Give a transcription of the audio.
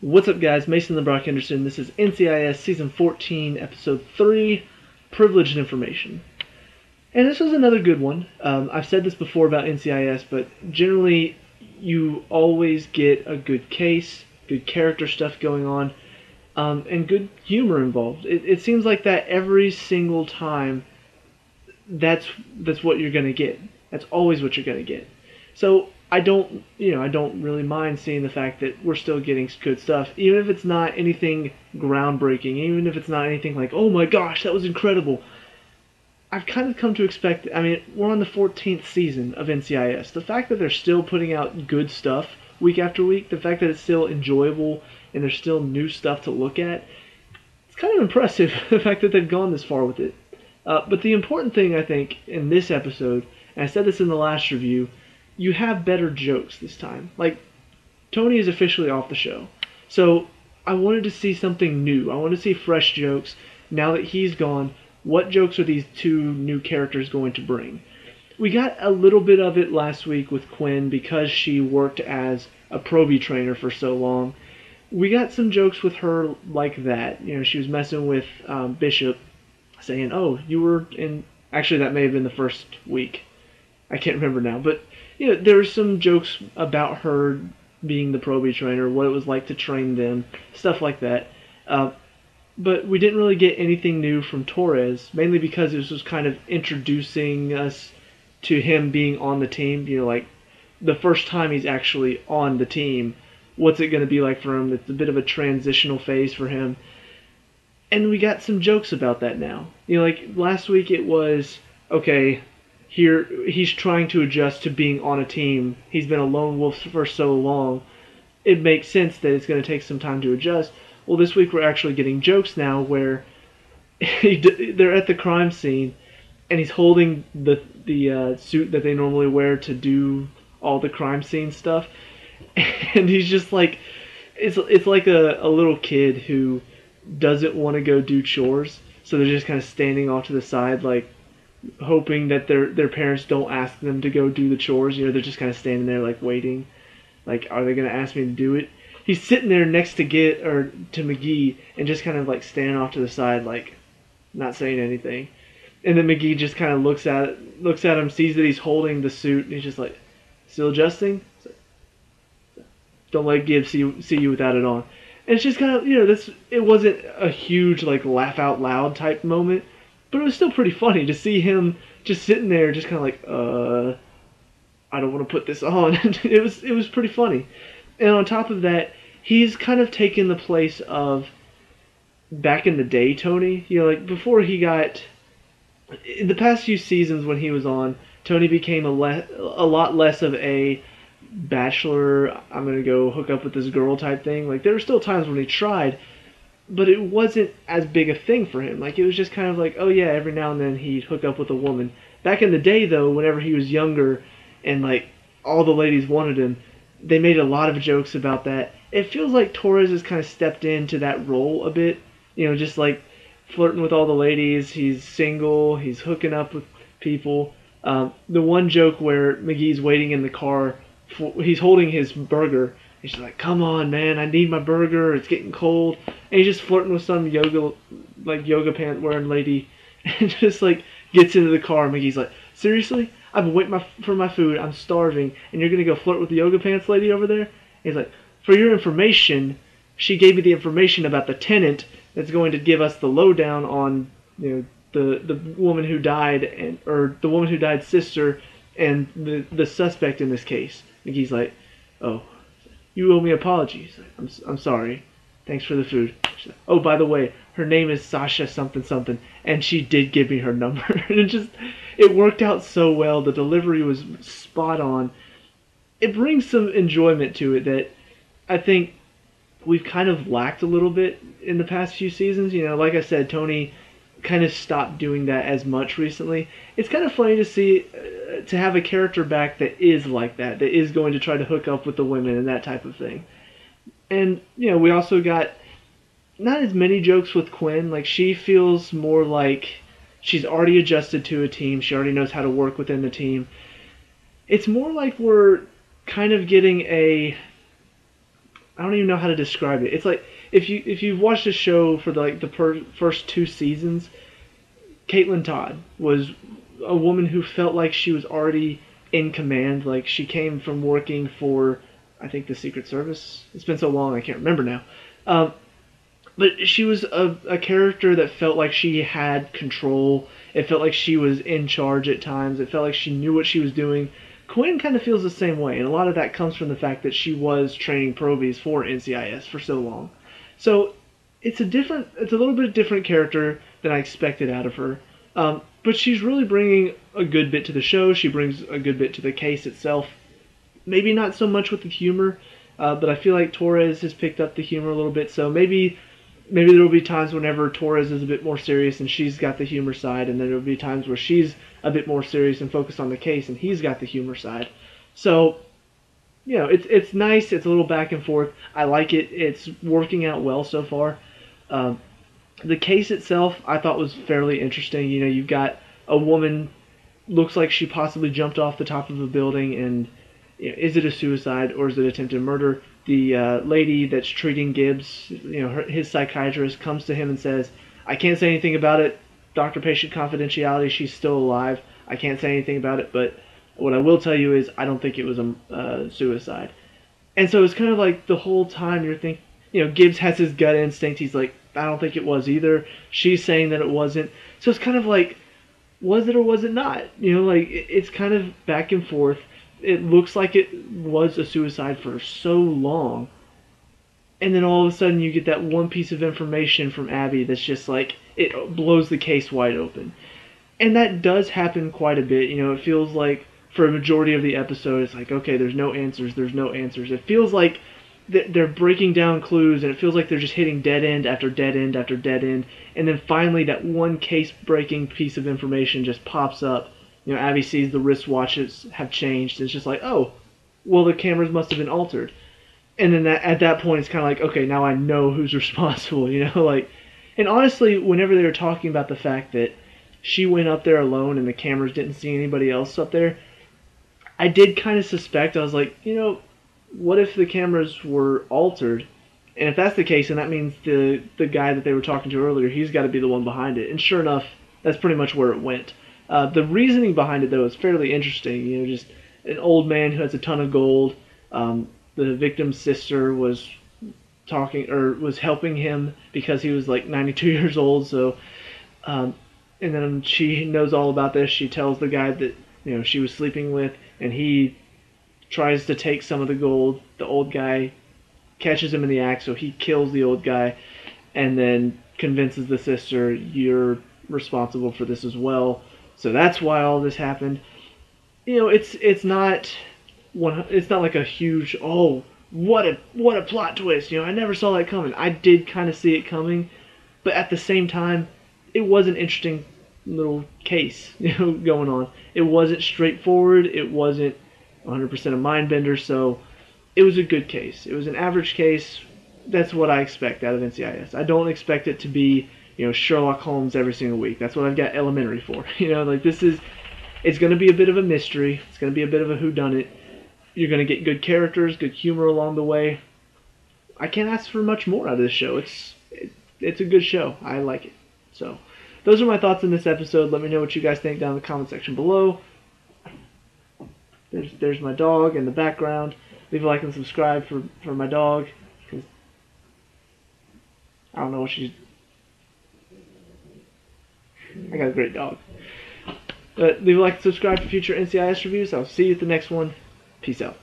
What's up, guys? Mason the Brock Henderson. This is NCIS Season 14, Episode 3, Privileged Information. And this was another good one. I've said this before about NCIS, but generally you always get a good case, good character stuff going on, and good humor involved. It seems like that every single time. That's what you're gonna get. That's always what you're gonna get. So I don't really mind seeing the fact that we're still getting good stuff, even if it's not anything groundbreaking, even if it's not anything like, oh my gosh, that was incredible. I've kind of come to expect. I mean, we're on the 14th season of NCIS. The fact that they're still putting out good stuff week after week, the fact that it's still enjoyable and there's still new stuff to look at, it's kind of impressive. The fact that they've gone this far with it. But the important thing, I think, in this episode, and I said this in the last review, you have better jokes this time. Like, Tony is officially off the show. So I wanted to see something new. I wanted to see fresh jokes. Now that he's gone, what jokes are these two new characters going to bring? We got a little bit of it last week with Quinn because she worked as a Proby trainer for so long. We got some jokes with her like that. You know, she was messing with Bishop, saying, oh, you were in... Actually, that may have been the first week. I can't remember now. But, you know, there were some jokes about her being the Proby trainer, what it was like to train them, stuff like that. But we didn't really get anything new from Torres, mainly because this was kind of introducing us to him being on the team. You know, like, the first time he's actually on the team, what's it going to be like for him? It's a bit of a transitional phase for him. And we got some jokes about that now. You know, like last week it was, okay, here he's trying to adjust to being on a team. He's been a lone wolf for so long. It makes sense that it's going to take some time to adjust. Well, this week we're actually getting jokes now where they're at the crime scene and he's holding the suit that they normally wear to do all the crime scene stuff. And he's just like, it's like a little kid who doesn't want to go do chores, so they're just kind of standing off to the side, like hoping that their parents don't ask them to go do the chores. You know, they're just kind of standing there, like waiting, like, are they going to ask me to do it? He's sitting there next to McGee and just kind of like standing off to the side, like not saying anything. And then McGee just kind of looks at him, sees that he's holding the suit, and he's just like, still adjusting? Don't let Gibbs see you without it on. And it's just kind of, you know, it wasn't a huge, like, laugh out loud type moment, but it was still pretty funny to see him just sitting there, just kind of like, I don't want to put this on. It was pretty funny. And on top of that, he's kind of taken the place of back in the day Tony. You know, like, before he got, in the past few seasons when he was on, Tony became a lot less of a bachelor, I'm gonna go hook up with this girl type thing. Like, there were still times when he tried, but it wasn't as big a thing for him. Like, it was just kind of like, oh yeah, every now and then he'd hook up with a woman. Back in the day though, whenever he was younger and like all the ladies wanted him, they made a lot of jokes about that. It feels like Torres has kind of stepped into that role a bit, you know, just like flirting with all the ladies. He's single, he's hooking up with people. The one joke where McGee's waiting in the car, he's holding his burger. He's just like, come on, man, I need my burger. It's getting cold. And he's just flirting with some yoga pant wearing lady, and just like gets into the car. And McGee's like, seriously? I've been waiting for my food. I'm starving, and you're gonna go flirt with the yoga pants lady over there? And he's like, for your information, she gave me the information about the tenant that's going to give us the lowdown on, you know, the woman who died, or the woman who died's sister, and the suspect in this case. McGee's like, oh, you owe me apologies. I'm sorry. Thanks for the food. She's like, oh, by the way, her name is Sasha something something, and she did give me her number. And it worked out so well. The delivery was spot on. It brings some enjoyment to it that I think we've kind of lacked a little bit in the past few seasons. You know, like I said, Tony kind of stopped doing that as much recently. It's kind of funny to see, to have a character back that is like that is going to try to hook up with the women and that type of thing. And, you know, we also got not as many jokes with Quinn. Like, she feels more like she's already adjusted to a team. She already knows how to work within the team. It's more like we're kind of getting I don't even know how to describe it. It's like if you've watched the show for the first 2 seasons, Caitlin Todd was a woman who felt like she was already in command. Like she came from working for, I think, the Secret Service. It's been so long I can't remember now. But she was a character that felt like she had control. It felt like she was in charge at times. It felt like she knew what she was doing. Quinn kind of feels the same way, and a lot of that comes from the fact that she was training probies for NCIS for so long. So it's a little bit different character than I expected out of her. But she's really bringing a good bit to the show. She brings a good bit to the case itself. Maybe not so much with the humor, but I feel like Torres has picked up the humor a little bit. So maybe there will be times whenever Torres is a bit more serious and she's got the humor side, and then there will be times where she's a bit more serious and focused on the case and he's got the humor side. So, it's nice. It's a little back and forth. I like it. It's working out well so far. The case itself, I thought, was fairly interesting. You've got a woman, looks like she possibly jumped off the top of a building, and is it a suicide or is it attempted murder? The lady that's treating Gibbs, his psychiatrist, comes to him and says, I can't say anything about it. Doctor-patient confidentiality, she's still alive. I can't say anything about it, but what I will tell you is I don't think it was a suicide. And so it's kind of like the whole time you're thinking, Gibbs has his gut instinct. He's like, I don't think it was either. She's saying that it wasn't. So it's kind of like, was it or was it not? It's kind of back and forth. It looks like it was a suicide for so long, and then all of a sudden you get that one piece of information from Abby that's just like, it blows the case wide open. And that does happen quite a bit. It feels like for a majority of the episode it's like, okay, there's no answers. It feels like they're breaking down clues, and it feels like they're just hitting dead end after dead end after dead end, and then finally that one case breaking piece of information just pops up. Abby sees the wristwatches have changed, and it's just like, oh, well, the cameras must have been altered. And then at that point, it's kind of like, okay, now I know who's responsible, And honestly, whenever they were talking about the fact that she went up there alone and the cameras didn't see anybody else up there, I did kind of suspect. I was like, what if the cameras were altered? And if that's the case, then that means the guy that they were talking to earlier, he's got to be the one behind it. And sure enough, that's pretty much where it went. The reasoning behind it, though, is fairly interesting. Just an old man who has a ton of gold. The victim's sister was helping him because he was like 92 years old. So, and then she knows all about this. She tells the guy that she was sleeping with, and he tries to take some of the gold. The old guy catches him in the act, so he kills the old guy, and then convinces the sister, "You're responsible for this as well." So that's why all this happened. It's not like a huge, oh, what a plot twist. I never saw that coming. I did kind of see it coming, but at the same time, it was an interesting little case going on. It wasn't straightforward. It wasn't 100% a mind bender. So it was a good case. It was an average case. That's what I expect out of NCIS. I don't expect it to be Sherlock Holmes every single week. That's what I've got Elementary for. It's going to be a bit of a mystery. It's going to be a bit of a whodunit. You're going to get good characters, good humor along the way. I can't ask for much more out of this show. It's a good show. I like it. So, those are my thoughts on this episode. Let me know what you guys think down in the comment section below. There's my dog in the background. Leave a like and subscribe for my dog. I don't know what she's... I got a great dog. But leave a like and subscribe for future NCIS reviews. I'll see you at the next one. Peace out.